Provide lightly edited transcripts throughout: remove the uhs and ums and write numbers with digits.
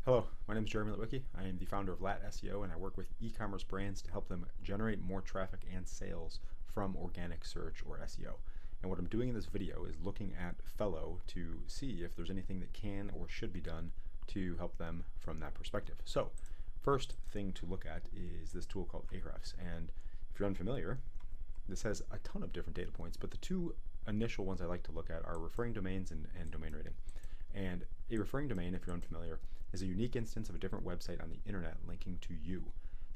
Hello, my name is Jeremy Litwicki. I am the founder of LATT SEO, and I work with e-commerce brands to help them generate more traffic and sales from organic search or SEO. And what I'm doing in this video is looking at Fellow to see if there's anything that can or should be done to help them from that perspective. So, first thing to look at is this tool called Ahrefs. And if you're unfamiliar, this has a ton of different data points, but the two initial ones I like to look at are referring domains and domain rating. And a referring domain, if you're unfamiliar, is a unique instance of a different website on the internet linking to you.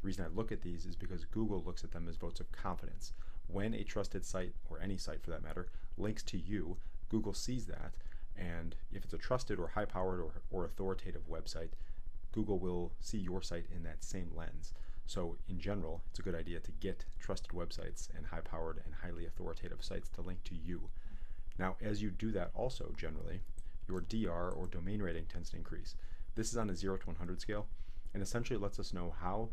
The reason I look at these is because Google looks at them as votes of confidence. When a trusted site, or any site for that matter, links to you, Google sees that, and if it's a trusted or high-powered or authoritative website, Google will see your site in that same lens. So in general, it's a good idea to get trusted websites and high-powered and highly authoritative sites to link to you. Now, as you do that also, generally, your DR or domain rating tends to increase. This is on a 0 to 100 scale, and essentially lets us know how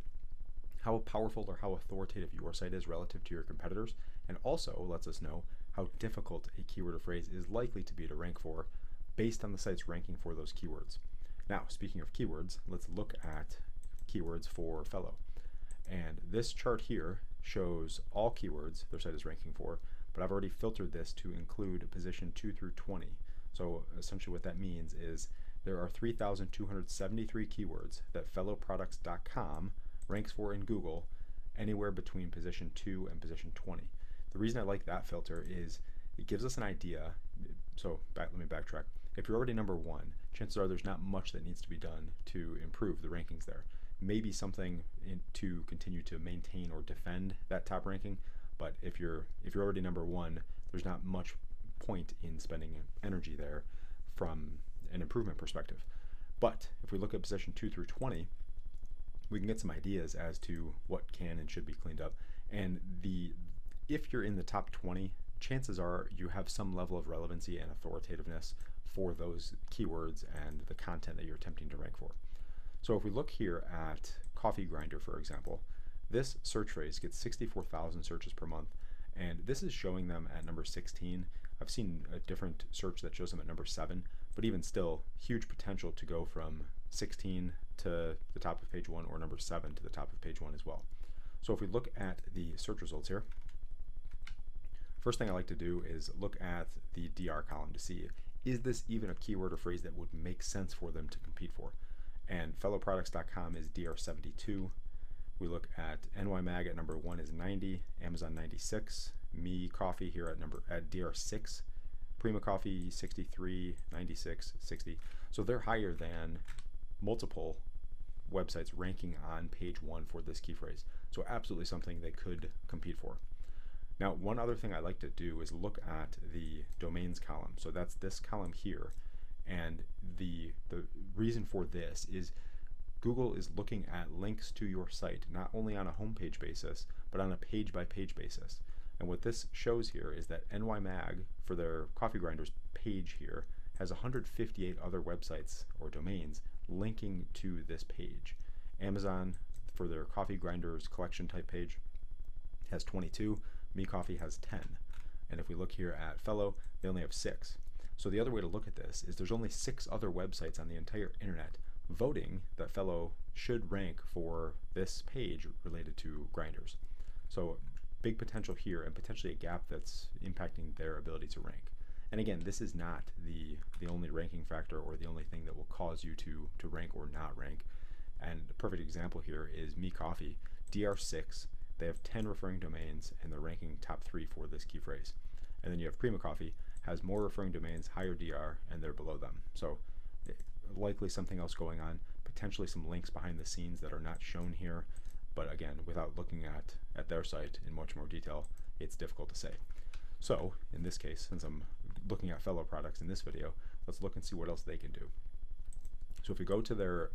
powerful or how authoritative your site is relative to your competitors, and also lets us know how difficult a keyword or phrase is likely to be to rank for based on the site's ranking for those keywords. Now, speaking of keywords, let's look at keywords for Fellow. And this chart here shows all keywords their site is ranking for, but I've already filtered this to include position 2 through 20. So essentially what that means is there are 3,273 keywords that fellowproducts.com ranks for in Google anywhere between position 2 and position 20. The reason I like that filter is it gives us an idea. So let me backtrack. If you're already number 1, chances are there's not much that needs to be done to improve the rankings there. Maybe something to continue to maintain or defend that top ranking, but if you're already number 1, there's not much point in spending energy there from an improvement perspective. But if we look at position 2 through 20, we can get some ideas as to what can and should be cleaned up. And if you're in the top 20, chances are you have some level of relevancy and authoritativeness for those keywords and the content that you're attempting to rank for. So if we look here at coffee grinder, for example, this search phrase gets 64,000 searches per month, and this is showing them at number 16. I've seen a different search that shows them at number 7, but even still, huge potential to go from 16 to the top of page 1 or number 7 to the top of page 1 as well. So if we look at the search results here, first thing I like to do is look at the DR column to see, is this even a keyword or phrase that would make sense for them to compete for? And fellowproducts.com is DR 72. We look at NYMag at number 1 is 90, Amazon 96, Me Coffee here at DR 6, Prima Coffee 63, 96, 60. So they're higher than multiple websites ranking on page 1 for this key phrase. So absolutely something they could compete for. Now, one other thing I like to do is look at the domains column. So that's this column here. And the reason for this is Google is looking at links to your site, not only on a homepage basis, but on a page-by-page basis. And what this shows here is that NYMag, for their coffee grinders page here, has 158 other websites or domains linking to this page. Amazon, for their coffee grinders collection type page, has 22. Me Coffee has 10. And if we look here at Fellow, they only have 6. So the other way to look at this is there's only 6 other websites on the entire internet voting that Fellow should rank for this page related to grinders. So big potential here, and potentially a gap that's impacting their ability to rank. And again, this is not the only ranking factor or the only thing that will cause you to rank or not rank. And a perfect example here is Me Coffee, DR6. They have 10 referring domains, and they're ranking top 3 for this key phrase. And then you have Prima Coffee, has more referring domains, higher DR, and they're below them. So likely something else going on, potentially some links behind the scenes that are not shown here. But again, without looking at their site in much more detail, it's difficult to say. So in this case, since I'm looking at Fellow products in this video, let's look and see what else they can do. So if we go to their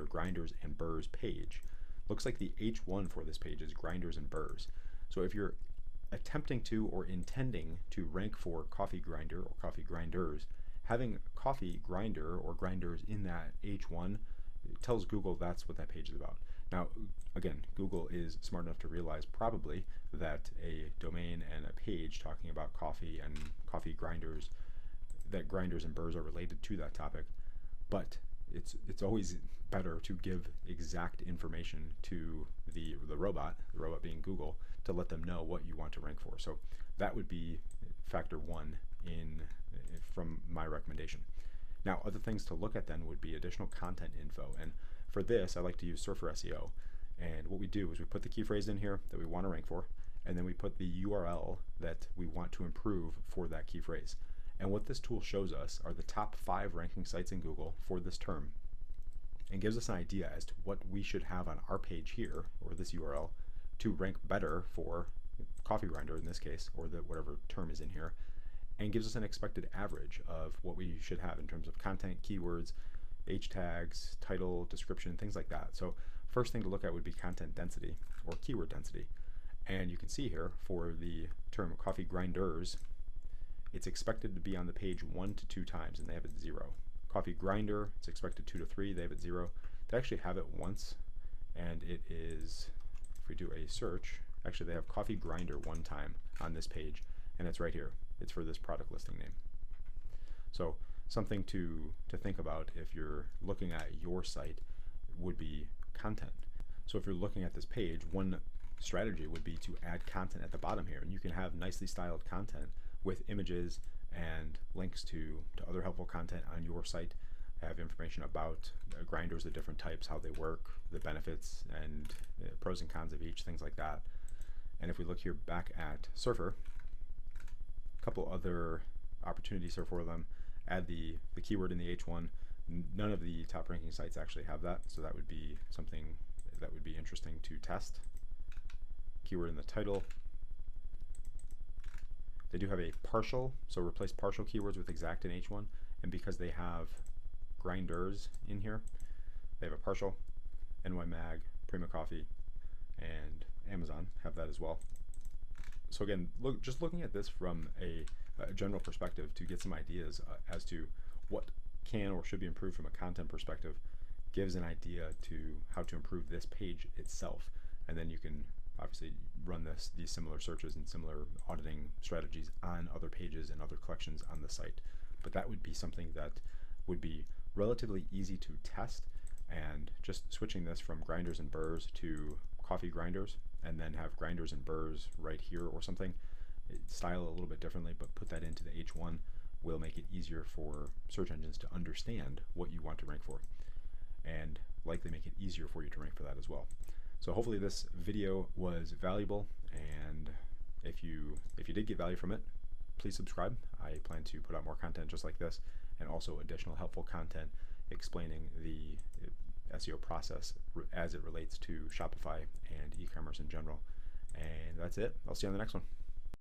grinders and burrs page, looks like the H1 for this page is grinders and burrs. So if you're attempting to or intending to rank for coffee grinder or coffee grinders, having coffee grinder or grinders in that H1 tells Google that's what that page is about. Now, again, Google is smart enough to realize probably that a domain and a page talking about coffee and coffee grinders, that grinders and burrs are related to that topic. But it's always better to give exact information to the robot being Google, to let them know what you want to rank for. So that would be factor one from my recommendation. Now, other things to look at then would be additional content info, and for this I like to use Surfer SEO. And what we do is we put the key phrase in here that we want to rank for, and then we put the URL that we want to improve for that key phrase. And what this tool shows us are the top 5 ranking sites in Google for this term, and gives us an idea as to what we should have on our page here, or this URL, to rank better for coffee grinder in this case, or whatever term is in here, and gives us an expected average of what we should have in terms of content, keywords, H tags, title, description, things like that. So first thing to look at would be content density or keyword density. And you can see here for the term coffee grinders, it's expected to be on the page 1 to 2 times, and they have it 0. Coffee grinder, it's expected 2 to 3, they have it 0. They actually have it once, and it is, if we do a search, actually they have coffee grinder 1 time on this page, and it's right here. It's for this product listing name. So something to think about if you're looking at your site would be content. So if you're looking at this page, one strategy would be to add content at the bottom here, and you can have nicely styled content with images and links to other helpful content on your site. Have information about grinders, the different types, how they work, the benefits and pros and cons of each, things like that. And if we look here back at Surfer, a couple other opportunities here for them. Add the keyword in the H1. None of the top ranking sites actually have that, so that would be something that would be interesting to test. Keyword in the title. They do have a partial, so replace partial keywords with exact in H1, and because they have grinders in here, they have a partial. NY Mag, Prima Coffee, and Amazon have that as well. So again, just looking at this from a general perspective to get some ideas as to what can or should be improved from a content perspective gives an idea to how to improve this page itself. And then you can obviously run these similar searches and similar auditing strategies on other pages and other collections on the site. But that would be something that would be relatively easy to test, and just switching this from grinders and burrs to coffee grinders, and then have grinders and burrs right here or something, style a little bit differently, but put that into the H1 will make it easier for search engines to understand what you want to rank for, and likely make it easier for you to rank for that as well. So hopefully this video was valuable, and if you did get value from it, please subscribe. I plan to put out more content just like this, and also additional helpful content explaining the SEO process as it relates to Shopify and e-commerce in general. And that's it. I'll see you on the next one.